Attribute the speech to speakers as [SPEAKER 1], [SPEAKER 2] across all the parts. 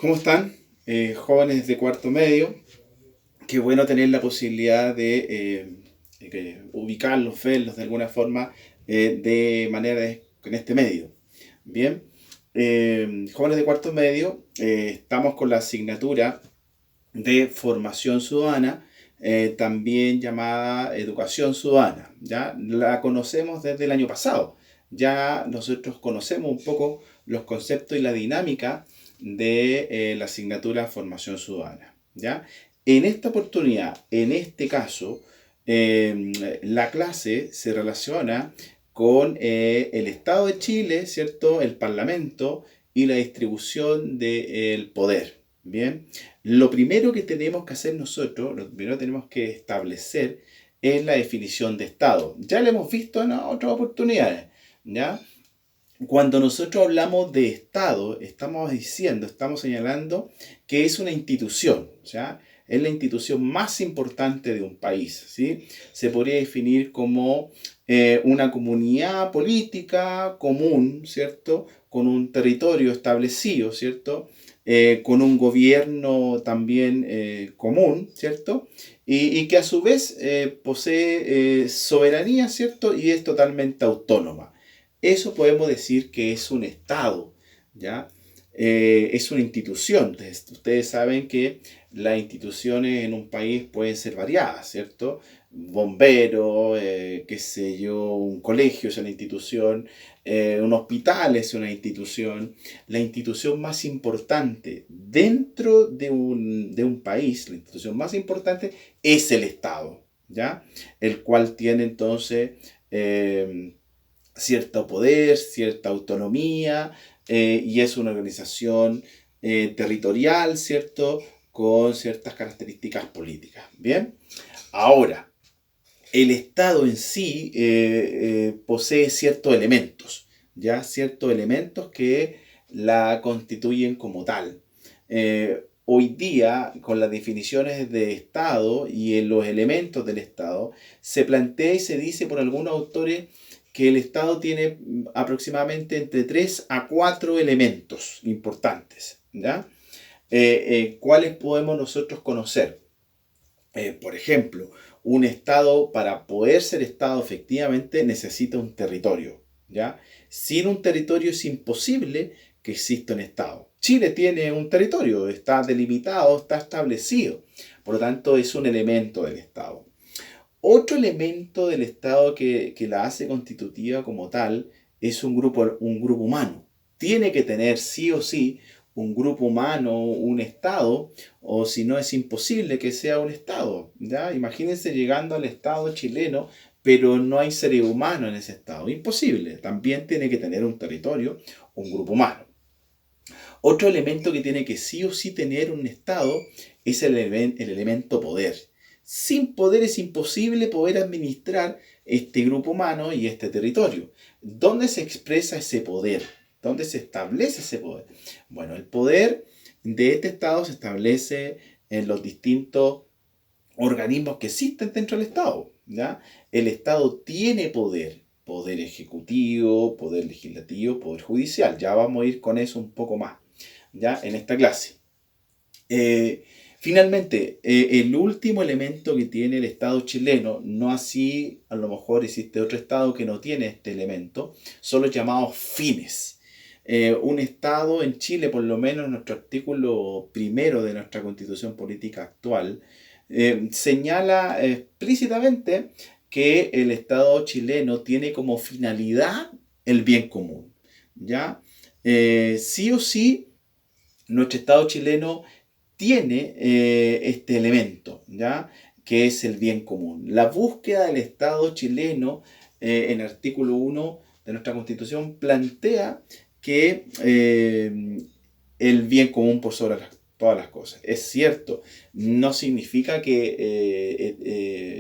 [SPEAKER 1] ¿Cómo están? Jóvenes de cuarto medio. Qué bueno tener la posibilidad de ubicarlos, verlos de alguna forma de manera en este medio. Bien, jóvenes de cuarto medio, estamos con la asignatura de formación ciudadana, también llamada educación ciudadana. Ya la conocemos desde el año pasado. Ya nosotros conocemos un poco los conceptos y la dinámica de la asignatura formación ciudadana. ¿Ya? En esta oportunidad, en este caso, la clase se relaciona con el Estado de Chile, ¿cierto? El Parlamento y la distribución del poder. Bien, lo primero que tenemos que hacer nosotros, lo primero que tenemos que establecer es la definición de Estado. Ya lo hemos visto en otras oportunidades, ¿ya? Cuando nosotros hablamos de Estado, estamos señalando que es una institución, ¿ya? Es la institución más importante de un país, ¿sí? Se podría definir como una comunidad política común, ¿cierto? Con un territorio establecido, ¿cierto? Con un gobierno también común, ¿cierto? Y que a su vez posee soberanía, ¿cierto? Y es totalmente autónoma. Eso podemos decir que es un Estado, ¿ya? Es una institución. Ustedes saben que las instituciones en un país pueden ser variadas, ¿cierto? Bomberos, qué sé yo, un colegio es una institución, un hospital es una institución. La institución más importante dentro de un país, la institución más importante es el Estado, ¿ya? El cual tiene entonces cierto poder, cierta autonomía, y es una organización territorial, ¿cierto? Con ciertas características políticas. Bien, ahora, el Estado en sí posee ciertos elementos, ¿ya? Ciertos elementos que la constituyen como tal. Hoy día, con las definiciones de Estado y en los elementos del Estado, se plantea y se dice por algunos autores que el Estado tiene aproximadamente entre 3 a 4 elementos importantes, ¿ya? ¿Cuáles podemos nosotros conocer? Por ejemplo, un Estado, para poder ser Estado efectivamente, necesita un territorio, ¿ya? Sin un territorio es imposible que exista un Estado. Chile tiene un territorio, está delimitado, está establecido. Por lo tanto, es un elemento del Estado. Otro elemento del Estado que la hace constitutiva como tal es un grupo humano. Tiene que tener sí o sí un grupo humano, un Estado, o si no es imposible que sea un Estado. ¿Ya? Imagínense llegando al Estado chileno, pero no hay seres humanos en ese Estado. Imposible. También tiene que tener un territorio, un grupo humano. Otro elemento que tiene que sí o sí tener un Estado es el elemento poder. Sin poder es imposible poder administrar este grupo humano y este territorio. ¿Dónde se expresa ese poder? ¿Dónde se establece ese poder? Bueno, el poder de este Estado se establece en los distintos organismos que existen dentro del Estado, ¿ya? El Estado tiene poder, poder ejecutivo, poder legislativo, poder judicial. Ya vamos a ir con eso un poco más, ¿ya? En esta clase. Eh, Finalmente, el último elemento que tiene el Estado chileno, no así, a lo mejor existe otro Estado que no tiene este elemento, son los llamados fines. Un Estado en Chile, por lo menos en nuestro artículo primero de nuestra Constitución Política actual, señala explícitamente que el Estado chileno tiene como finalidad el bien común. ¿Ya? Sí o sí, nuestro Estado chileno tiene este elemento, ¿ya? Que es el bien común. La búsqueda del Estado chileno, en el artículo 1 de nuestra Constitución, plantea que el bien común por sobre todas las cosas. Es cierto, no significa que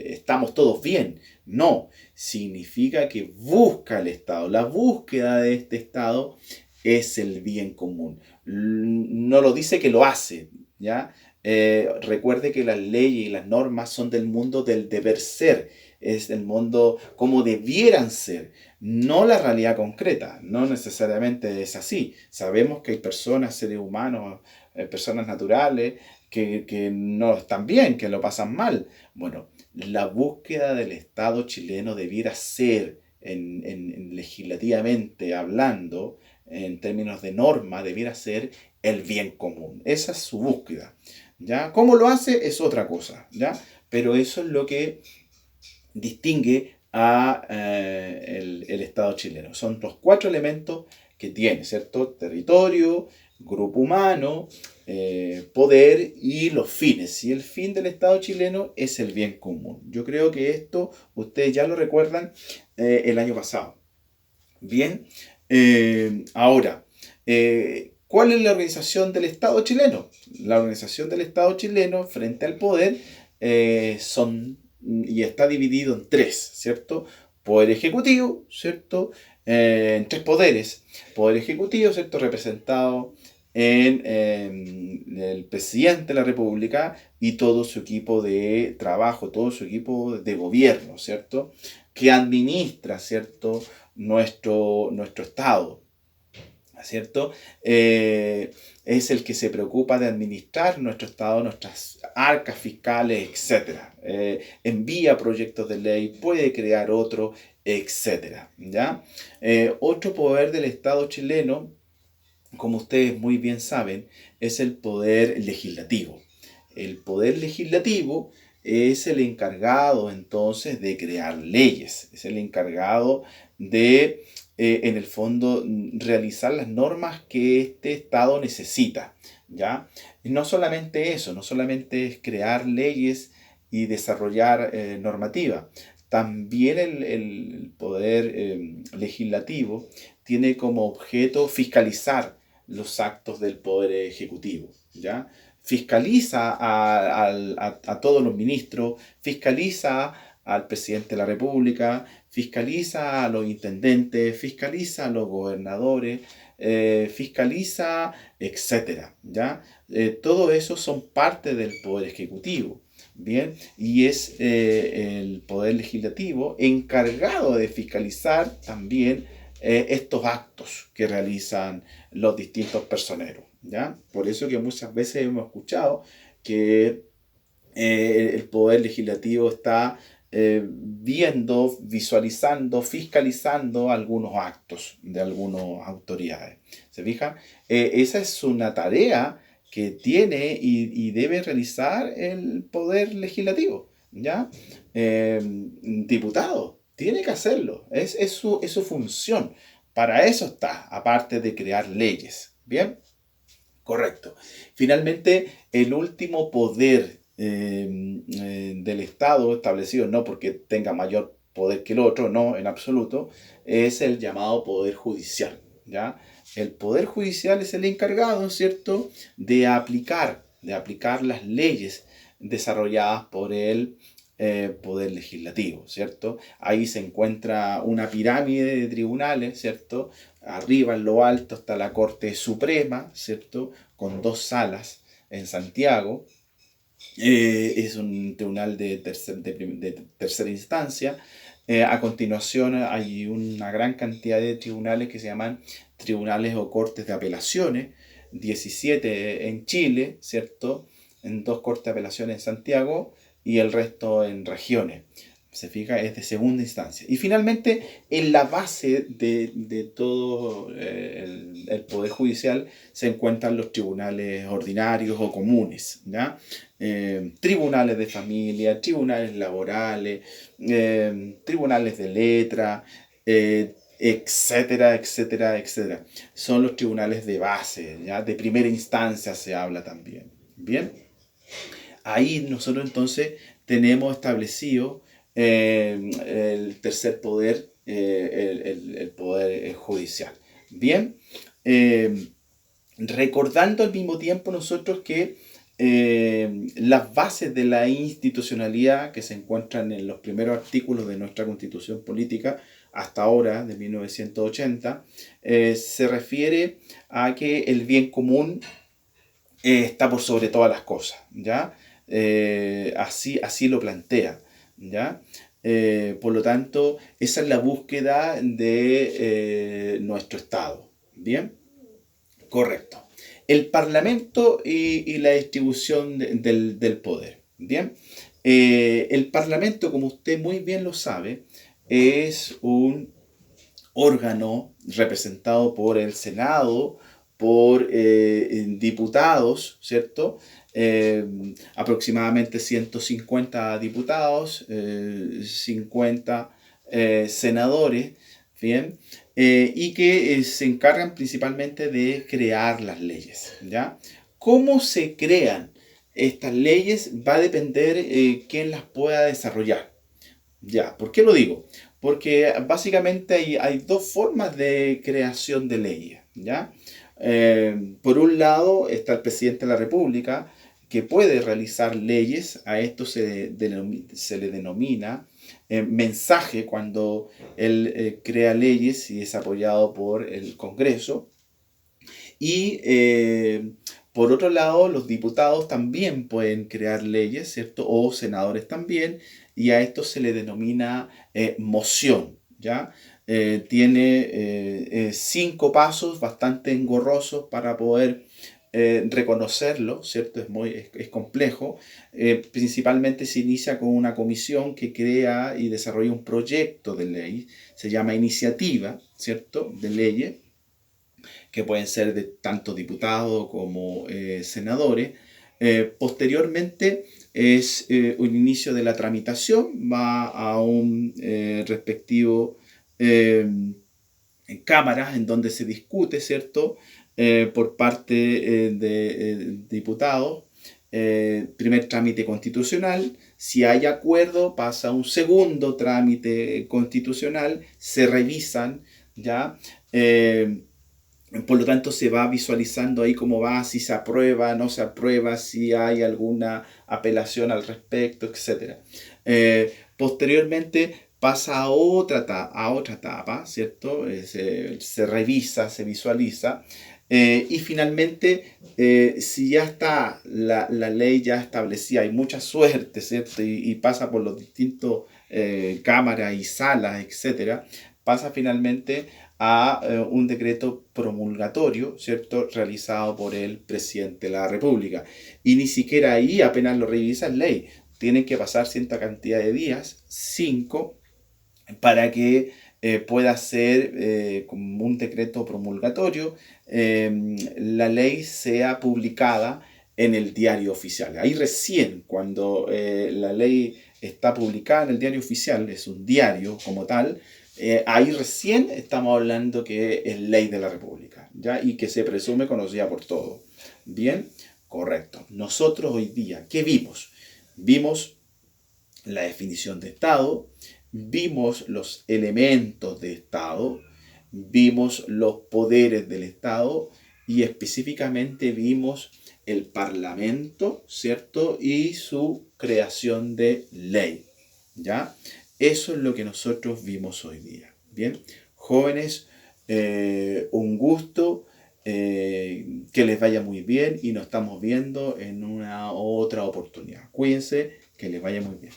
[SPEAKER 1] estamos todos bien, no, significa que busca el Estado. La búsqueda de este Estado es el bien común. No lo dice que lo hace, ¿ya? Recuerde que las leyes y las normas son del mundo del deber ser. es el mundo como debieran ser, no la realidad concreta. No necesariamente es así. Sabemos que hay personas, seres humanos, personas naturales que no están bien, que lo pasan mal. Bueno, la búsqueda del Estado chileno debiera ser, legislativamente hablando, en términos de norma, debiera ser el bien común. Esa es su búsqueda. ¿Ya? ¿Cómo lo hace? Es otra cosa. ¿Ya? Pero eso es lo que distingue a el Estado chileno. Son los 4 elementos que tiene, ¿cierto? Territorio, grupo humano, poder y los fines. Y el fin del Estado chileno es el bien común. Yo creo que esto ustedes ya lo recuerdan el año pasado. Bien, ahora, ¿cuál es la organización del Estado chileno? La organización del Estado chileno frente al poder y está dividido en 3, ¿cierto? Poder ejecutivo, ¿cierto? En 3 poderes. Poder ejecutivo, ¿cierto? Representado en el presidente de la República y todo su equipo de trabajo, todo su equipo de gobierno, ¿cierto? Que administra, ¿cierto? Nuestro Estado, ¿cierto? Es el que se preocupa de administrar nuestro Estado, nuestras arcas fiscales, etc. Envía proyectos de ley, puede crear otro, etc. ¿Ya? Otro poder del Estado chileno, como ustedes muy bien saben, es el poder legislativo. El poder legislativo es el encargado entonces de crear leyes, es el encargado de, en el fondo, realizar las normas que este Estado necesita, ¿ya? Y no solamente eso, no solamente es crear leyes y desarrollar normativa, también el poder legislativo tiene como objeto fiscalizar los actos del poder ejecutivo, ¿ya? Fiscaliza a todos los ministros, fiscaliza al presidente de la República, fiscaliza a los intendentes, fiscaliza a los gobernadores, fiscaliza, etcétera, ¿ya? Todo eso son parte del poder ejecutivo, ¿bien? Y es el poder legislativo encargado de fiscalizar también estos actos que realizan los distintos personeros, ¿ya? Por eso que muchas veces hemos escuchado que el poder legislativo está viendo, visualizando, fiscalizando algunos actos de algunas autoridades. ¿Se fijan? Esa es una tarea que tiene y debe realizar el poder legislativo, ¿ya? Diputado, tiene que hacerlo, es su función. Para eso está, aparte de crear leyes. ¿Bien? Correcto. Finalmente, el último poder del Estado establecido, no porque tenga mayor poder que el otro, no, en absoluto, es el llamado poder judicial, ¿ya? El poder judicial es el encargado, ¿cierto?, de aplicar las leyes desarrolladas por el poder legislativo, ¿cierto? Ahí se encuentra una pirámide de tribunales, ¿cierto? Arriba en lo alto está la Corte Suprema, ¿cierto? Con 2 salas en Santiago. Es un tribunal de tercera instancia. A continuación hay una gran cantidad de tribunales que se llaman tribunales o cortes de apelaciones, 17 en Chile, ¿cierto? En 2 cortes de apelaciones en Santiago y el resto en regiones. Se fija, es de segunda instancia. Y finalmente, en la base de todo el Poder Judicial se encuentran los tribunales ordinarios o comunes, ¿ya? Tribunales de familia, tribunales laborales, tribunales de letra, etcétera, etcétera, etcétera. Son los tribunales de base, ¿ya? De primera instancia se habla también. Bien, ahí nosotros entonces tenemos establecido el tercer poder, el poder judicial. Bien, recordando al mismo tiempo nosotros que las bases de la institucionalidad que se encuentran en los primeros artículos de nuestra Constitución Política hasta ahora, de 1980, se refiere a que el bien común está por sobre todas las cosas, ¿ya? Así lo plantea, ¿ya? Por lo tanto, esa es la búsqueda de nuestro Estado. ¿Bien? Correcto. El Parlamento y la distribución del poder. ¿Bien? El Parlamento, como usted muy bien lo sabe, es un órgano representado por el Senado, por diputados, ¿cierto? Aproximadamente 150 diputados, 50 senadores, ¿bien? Y que se encargan principalmente de crear las leyes, ¿ya? ¿Cómo se crean estas leyes? Va a depender quién las pueda desarrollar. Ya, ¿por qué lo digo? Porque básicamente hay dos formas de creación de leyes, ¿ya? Por un lado está el presidente de la República, que puede realizar leyes. A esto se le denomina mensaje cuando él crea leyes y es apoyado por el Congreso. Y por otro lado, los diputados también pueden crear leyes, ¿cierto? O senadores también, y a esto se le denomina moción, ¿ya? Tiene 5 pasos bastante engorrosos para poder reconocerlo, ¿cierto? Es complejo. Principalmente se inicia con una comisión que crea y desarrolla un proyecto de ley, se llama iniciativa, ¿cierto? De leyes que pueden ser de tanto diputados como senadores. Posteriormente es un inicio de la tramitación, va a un respectivo cámara en donde se discute, ¿cierto? Por parte de diputados. Primer trámite constitucional. Si hay acuerdo, pasa a un segundo trámite constitucional, se revisan, ¿ya? Por lo tanto, se va visualizando ahí cómo va, si se aprueba, no se aprueba, si hay alguna apelación al respecto, etc. Posteriormente pasa a otra etapa, ¿cierto? Se revisa, se visualiza. Y finalmente, si ya está la ley ya establecida, hay mucha suerte, ¿cierto? Y pasa por los distintos cámaras y salas, etc. Pasa finalmente a un decreto promulgatorio, ¿cierto?, realizado por el presidente de la República. Y ni siquiera ahí, apenas lo revisa, es ley. Tienen que pasar cierta cantidad de días, 5, para que pueda ser como un decreto promulgatorio, la ley sea publicada en el diario oficial. Ahí recién, cuando la ley está publicada en el diario oficial, es un diario como tal, ahí recién estamos hablando que es ley de la República, ¿ya? Y que se presume conocida por todos. Bien, correcto. Nosotros hoy día, ¿qué vimos? Vimos la definición de Estado, vimos los elementos de Estado, vimos los poderes del Estado y específicamente vimos el Parlamento, ¿cierto? Y su creación de ley, ¿ya? Eso es lo que nosotros vimos hoy día. Bien, jóvenes, un gusto, que les vaya muy bien y nos estamos viendo en una otra oportunidad. Cuídense, que les vaya muy bien.